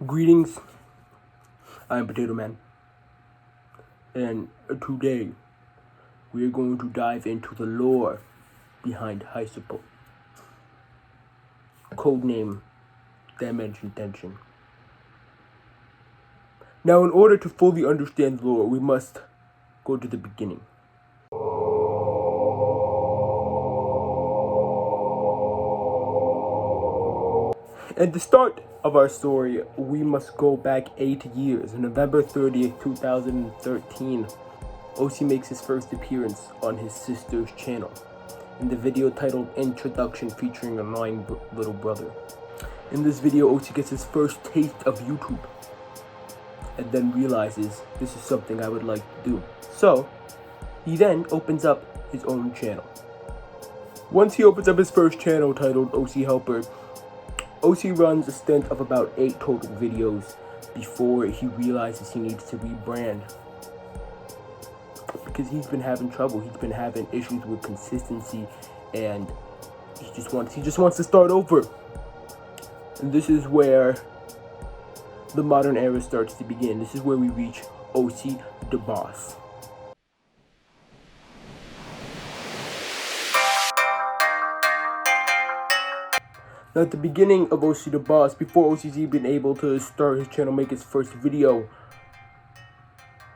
Greetings, I'm Potato Man, and today we are going to dive into the lore behind hysepal, codename Dimension Tension. Now, in order to fully understand the lore, we must go to the beginning. At the start of our story, we must go back 8 years. November 30th, 2013, OC makes his first appearance on his sister's channel in the video titled Introduction, featuring a annoying little brother. In this video, OC gets his first taste of YouTube and then realizes this is something I would like to do. So he then opens up his own channel. Once he opens up his first channel titled OC Helper, OC runs a stint of about 8 total videos before he realizes he needs to rebrand. Because he's been having trouble, he's been having issues with consistency, and he just wants to start over. And this is where the modern era starts to begin. This is where we reach OC the Boss. Now, at the beginning of OC the Boss, before OC's even able to start his channel, make his first video,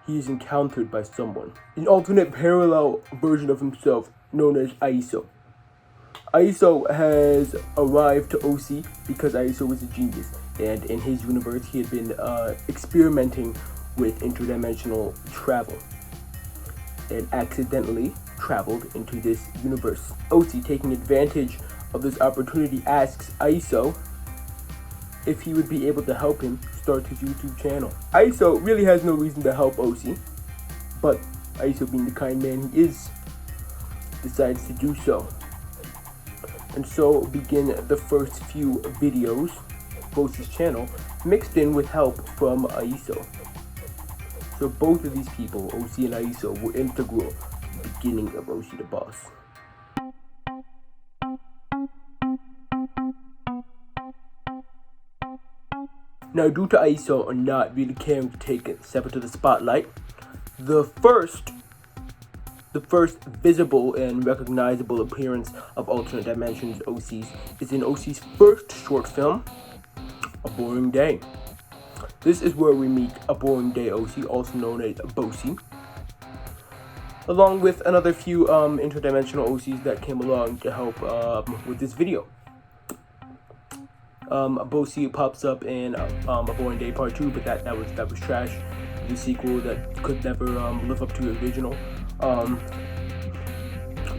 he is encountered by someone. An alternate parallel version of himself known as Aiso. Aiso has arrived to OC because Aiso was a genius, and in his universe he had been experimenting with interdimensional travel and accidentally traveled into this universe. OC, taking advantage of this opportunity, asks Aiso if he would be able to help him start his YouTube channel. Aiso really has no reason to help OC, but Aiso, being the kind man he is, decides to do so. And so begin the first few videos of OC's channel, mixed in with help from Aiso. So both of these people, OC and Aiso, were integral to the beginning of OC the Boss. Now, due to Aiso not really caring to take a step into the spotlight, the first visible and recognizable appearance of alternate dimensions OC's is in OC's first short film, A Boring Day. This is where we meet A Boring Day OC, also known as Bosi, along with another few interdimensional OCs that came along to help with this video. Bosi pops up in A Boring Day Part 2, but that was trash. The sequel that could never live up to the original.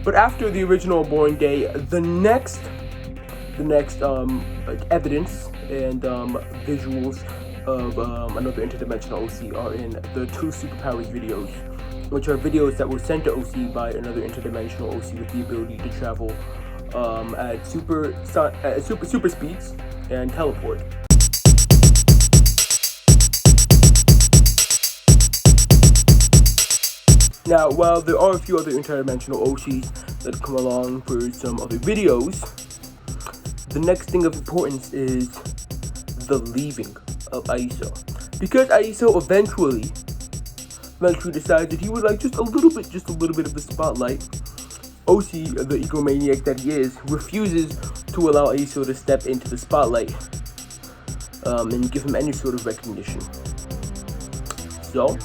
But after the original Boring Day, the next evidence and visuals of another interdimensional OC are in the 2 Superpowers videos, which are videos that were sent to OC by another interdimensional OC with the ability to travel at super speeds and teleport. Now, while there are a few other interdimensional OCs that come along for some other videos, the next thing of importance is the leaving of Aiso. Because Aiso eventually decides that he would like just a little bit of the spotlight, OC, the egomaniac that he is, refuses to allow Aiso to step into the spotlight and give him any sort of recognition. So,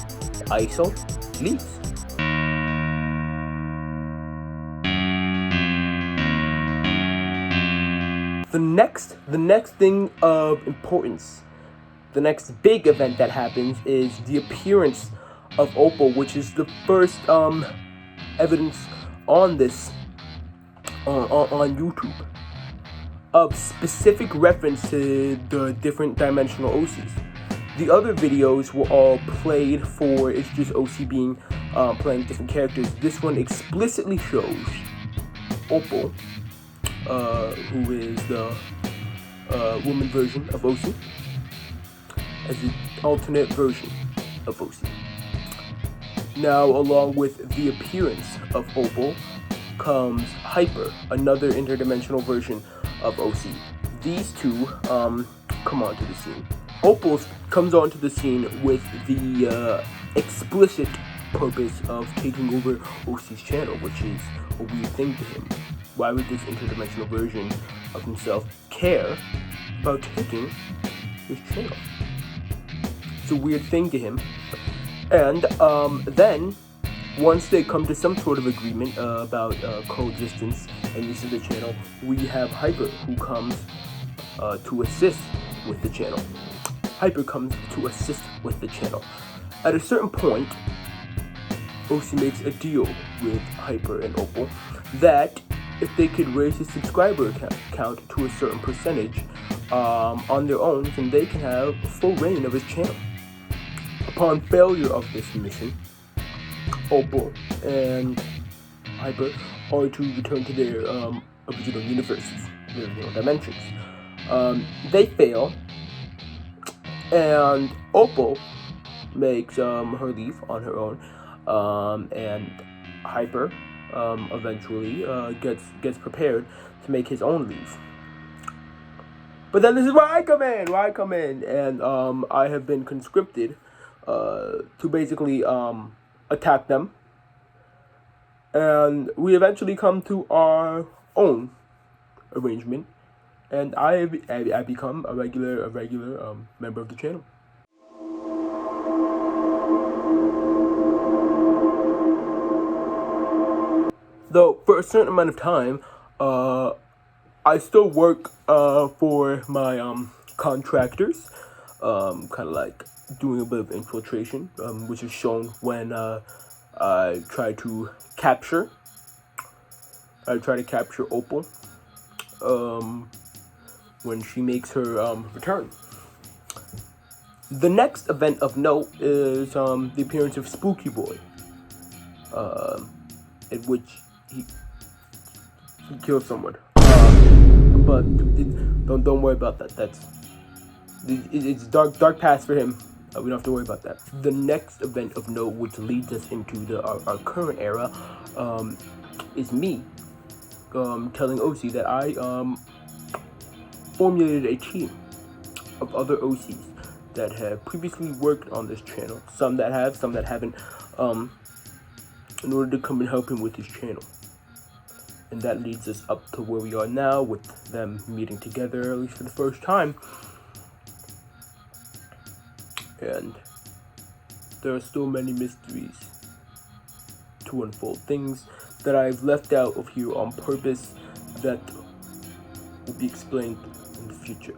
Aiso leaves. The next thing of importance, the next big event that happens is the appearance of Opal, which is the first evidence on this on YouTube of specific reference to the different dimensional OCs. The other videos were all played for it's just OC being playing different characters. This one explicitly shows Opal, who is the woman version of OC, as the alternate version of OC. Now, along with the appearance of Opal comes Hyper, another interdimensional version of OC. These two come onto the scene. Opal comes onto the scene with the explicit purpose of taking over OC's channel, which is a weird thing to him. Why would this interdimensional version of himself care about taking his channel? It's a weird thing to him. And then, once they come to some sort of agreement about coexistence and use of the channel, we have Hyper, who comes to assist with the channel. Hyper comes to assist with the channel. At a certain point, OC makes a deal with Hyper and Opal that if they could raise his subscriber count to a certain percentage on their own, then they can have full reign of his channel. Upon failure of this mission, Opal and Hyper are to return to their original universes, their original dimensions. They fail, and Opal makes her leave on her own, and Hyper eventually gets prepared to make his own leave. But then this is where I come in, and I have been conscripted to basically attack them, and we eventually come to our own arrangement, and I become a regular member of the channel. Though for a certain amount of time, I still work for my contractors, kind of like doing a bit of infiltration, which is shown when I try to capture Opal when she makes her return. The next event of note is the appearance of Spooky Boy, in which he kills someone. But don't worry about that. It's dark past for him. We don't have to worry about that. The next event of note, which leads us into our current era, is me telling OC that I formulated a team of other OCs that have previously worked on this channel. Some that have, some that haven't. In order to come and help him with his channel. And that leads us up to where we are now, with them meeting together, at least for the first time. And there are still many mysteries to unfold. Things that I've left out of here on purpose that will be explained in the future.